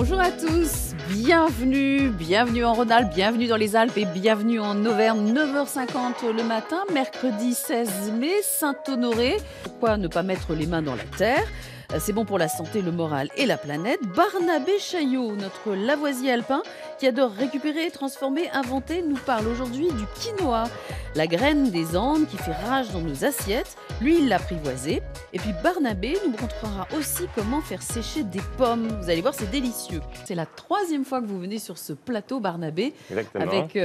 Bonjour à tous, bienvenue en Rhône-Alpes, bienvenue dans les Alpes et bienvenue en Auvergne, 9h50 le matin, mercredi 16 mai, Saint-Honoré. Pourquoi ne pas mettre les mains dans la terre ? C'est bon pour la santé, le moral et la planète. Barnabé Chaillot, notre lavoisier alpin qui adore récupérer, transformer, inventer, nous parle aujourd'hui du quinoa, la graine des Andes qui fait rage dans nos assiettes. Lui, il l'a apprivoisé. Et puis Barnabé nous montrera aussi comment faire sécher des pommes. Vous allez voir, c'est délicieux. C'est la 3e fois que vous venez sur ce plateau, Barnabé. Exactement. Avec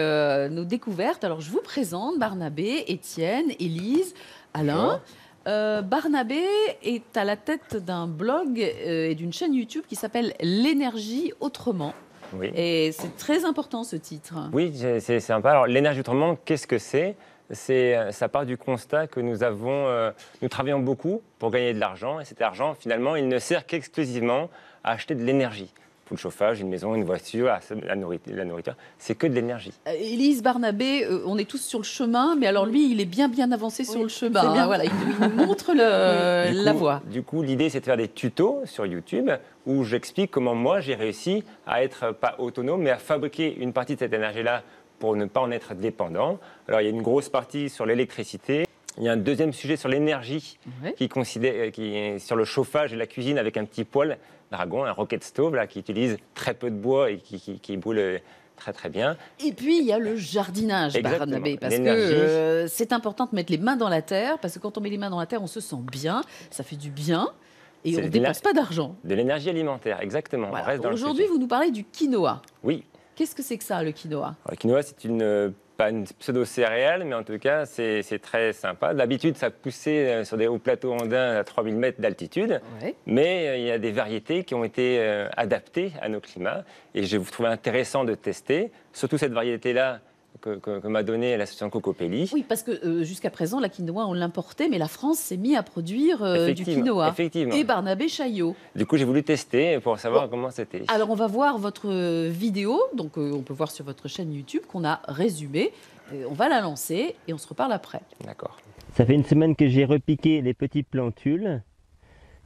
nos découvertes. Alors, je vous présente Barnabé, Étienne, Élise, Alain. Barnabé est à la tête d'un blog et d'une chaîne YouTube qui s'appelle L'énergie autrement. Oui. Et c'est très important ce titre. Oui, c'est sympa. Alors l'énergie autrement, qu'est-ce que c'est ? Ça part du constat que nous travaillons beaucoup pour gagner de l'argent et cet argent, finalement, il ne sert qu'exclusivement à acheter de l'énergie. Pour le chauffage, une maison, une voiture, la nourriture, c'est que de l'énergie. Élise, Barnabé, on est tous sur le chemin, mais alors lui, il est bien avancé sur le chemin. Voilà, il nous montre la voie. Du coup, l'idée, c'est de faire des tutos sur YouTube où j'explique comment moi, j'ai réussi à être pas autonome, mais à fabriquer une partie de cette énergie-là pour ne pas en être dépendant. Alors, il y a une grosse partie sur l'électricité. Il y a un deuxième sujet sur l'énergie qui est sur le chauffage et la cuisine avec un petit poêle Dragon, un rocket stove là, qui utilise très peu de bois et qui brûle très bien. Et puis il y a le jardinage, Barnabé, parce que c'est important de mettre les mains dans la terre, parce que quand on met les mains dans la terre, on se sent bien, ça fait du bien. Et on ne dépense pas d'argent. De l'énergie alimentaire, exactement. Voilà. Aujourd'hui, vous nous parlez du quinoa. Oui. Qu'est-ce que c'est que ça, le quinoa ? Alors, le quinoa, c'est pas une pseudo-céréale, mais en tout cas, c'est très sympa. D'habitude, ça poussait sur des hauts plateaux andins à 3000 mètres d'altitude. Ouais. Mais il y a des variétés qui ont été adaptées à nos climats. Et je vous trouvais intéressant de tester, surtout cette variété-là, que m'a donnée l'association Cocopelli. Oui, parce que jusqu'à présent, la quinoa, on l'importait, mais la France s'est mise à produire du quinoa. Effectivement. Et Barnabé Chaillot. Du coup, j'ai voulu tester pour savoir comment c'était. Alors, on va voir votre vidéo, donc on peut voir sur votre chaîne YouTube qu'on a résumée. On va la lancer et on se reparle après. D'accord. Ça fait une semaine que j'ai repiqué les petites plantules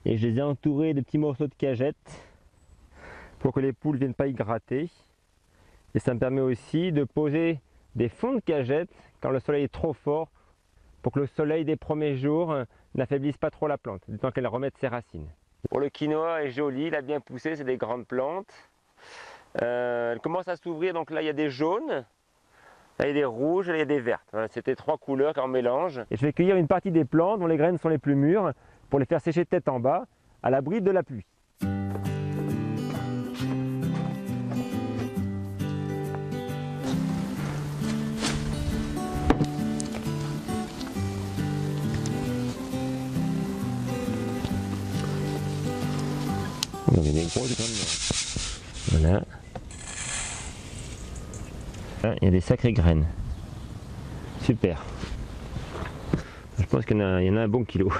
et je les ai entourées de petits morceaux de cagette pour que les poules ne viennent pas y gratter. Et ça me permet aussi de poser des fonds de cagette quand le soleil est trop fort pour que le soleil des premiers jours n'affaiblisse pas trop la plante, du temps qu'elle remette ses racines. Pour le quinoa est joli, il a bien poussé, c'est des grandes plantes. Elle commence à s'ouvrir, donc là il y a des jaunes, là il y a des rouges, là il y a des vertes. Voilà, c'était 3 couleurs qu'en mélange. Et je vais cueillir une partie des plantes dont les graines sont les plus mûres pour les faire sécher tête en bas à l'abri de la pluie. Voilà. Il y a des sacrées graines. Super. Je pense qu'il y en a un bon kilo.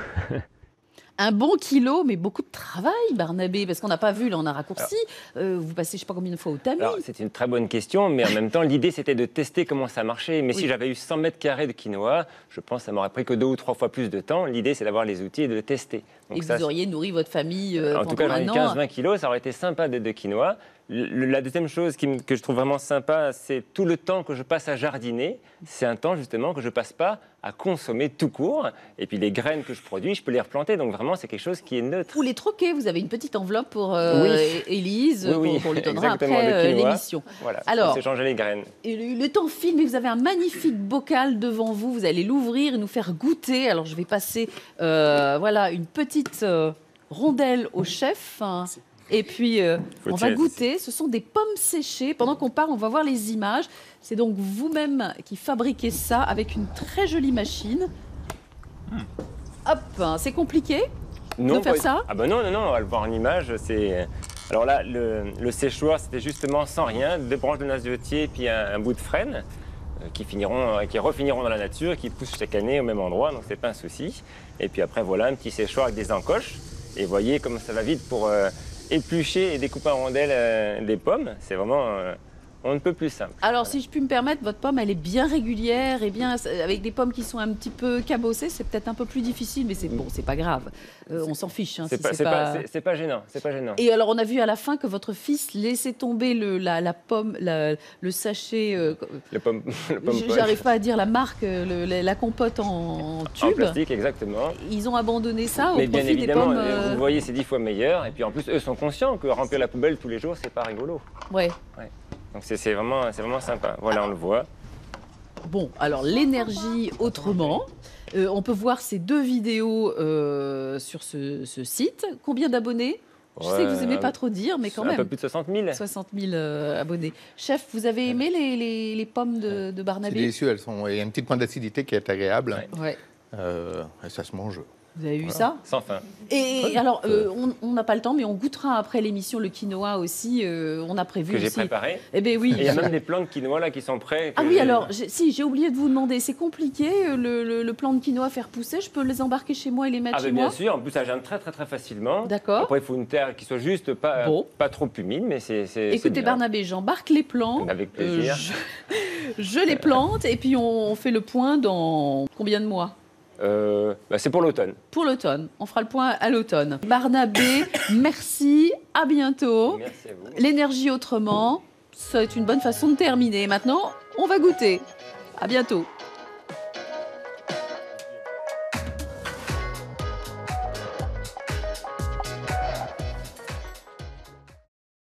Un bon kilo, mais beaucoup de travail, Barnabé, parce qu'on n'a pas vu, là on a raccourci. Vous passez je ne sais pas combien de fois au tamis. Alors c'est une très bonne question, mais en même temps l'idée c'était de tester comment ça marchait. Mais si j'avais eu 100 mètres carrés de quinoa, je pense que ça m'aurait pris que 2 ou 3 fois plus de temps. L'idée c'est d'avoir les outils et de le tester. Donc, et vous auriez nourri votre famille pendant un an. En tout cas j'en ai 15-20 kilos, ça aurait été sympa de quinoa. La deuxième chose que je trouve vraiment sympa, c'est tout le temps que je passe à jardiner. C'est un temps justement que je ne passe pas à consommer tout court. Et puis les graines que je produis, je peux les replanter. Donc vraiment, c'est quelque chose qui est neutre. Vous les troquez, vous avez une petite enveloppe pour Élise, qu'on lui donnera exactement, après l'émission. Voilà, alors, on s'est changé les graines. Le temps file, mais vous avez un magnifique bocal devant vous. Vous allez l'ouvrir et nous faire goûter. Alors je vais passer voilà, une petite rondelle au chef. Et puis, on va goûter. Ce sont des pommes séchées. Pendant qu'on parle, on va voir les images. C'est donc vous-même qui fabriquez ça avec une très jolie machine. Hop, c'est compliqué de faire ça ? Ah ben non, on va le voir en image. Alors là, le séchoir, c'était justement sans rien. 2 branches de noisetier, puis un bout de frêne qui refiniront dans la nature, qui poussent chaque année au même endroit. Donc, c'est pas un souci. Et puis après, voilà, un petit séchoir avec des encoches. Et voyez comme ça va vite pour éplucher et découper en rondelles des pommes. C'est vraiment on ne peut plus simple. Alors, si je puis me permettre, votre pomme, elle est bien régulière et bien avec des pommes qui sont un petit peu cabossées, c'est peut-être un peu plus difficile, mais c'est bon, c'est pas grave. On s'en fiche. Hein, C'est si pas gênant, c'est pas gênant. Et alors, on a vu à la fin que votre fils laissait tomber la pomme, le sachet. Le pomme J'arrive pas à dire la marque, la compote en tube. en plastique, exactement. Ils ont abandonné ça au Mais bien profit des évidemment, pommes. vous voyez, c'est 10 fois meilleur. Et puis en plus, eux sont conscients que remplir la poubelle tous les jours, c'est pas rigolo. Ouais. Donc c'est vraiment sympa. Voilà, on le voit. Bon, alors l'énergie autrement. On peut voir ces 2 vidéos sur ce site. Combien d'abonnés? Je sais que vous n'aimez pas trop dire, mais quand Un même. peu plus de 60 000. 60 000 abonnés. Chef, vous avez aimé les pommes de C'est Barnabé? délicieux, il y a un petit point d'acidité qui est agréable. Ouais. Et ça se mange. Vous avez vu ça? Sans fin. Et alors, on n'a pas le temps, mais on goûtera après l'émission le quinoa aussi. On a prévu Que j'ai aussi. préparé. Eh bien oui. Et il y a même des plants de quinoa là qui sont prêts. Ah oui, alors, j'ai oublié de vous demander, c'est compliqué le plant de quinoa à faire pousser? Je peux les embarquer chez moi et les mettre Ah chez ben bien moi? sûr, en plus ça germe très facilement. D'accord. Après il faut une terre qui soit juste pas trop humide, mais c'est Écoutez bien. Barnabé, j'embarque les plants. Avec plaisir. Je les plante et puis on fait le point dans combien de mois? C'est pour l'automne. Pour l'automne. On fera le point à l'automne. Barnabé, merci, à bientôt. Merci à vous. L'énergie autrement, c'est une bonne façon de terminer. Maintenant, on va goûter. À bientôt.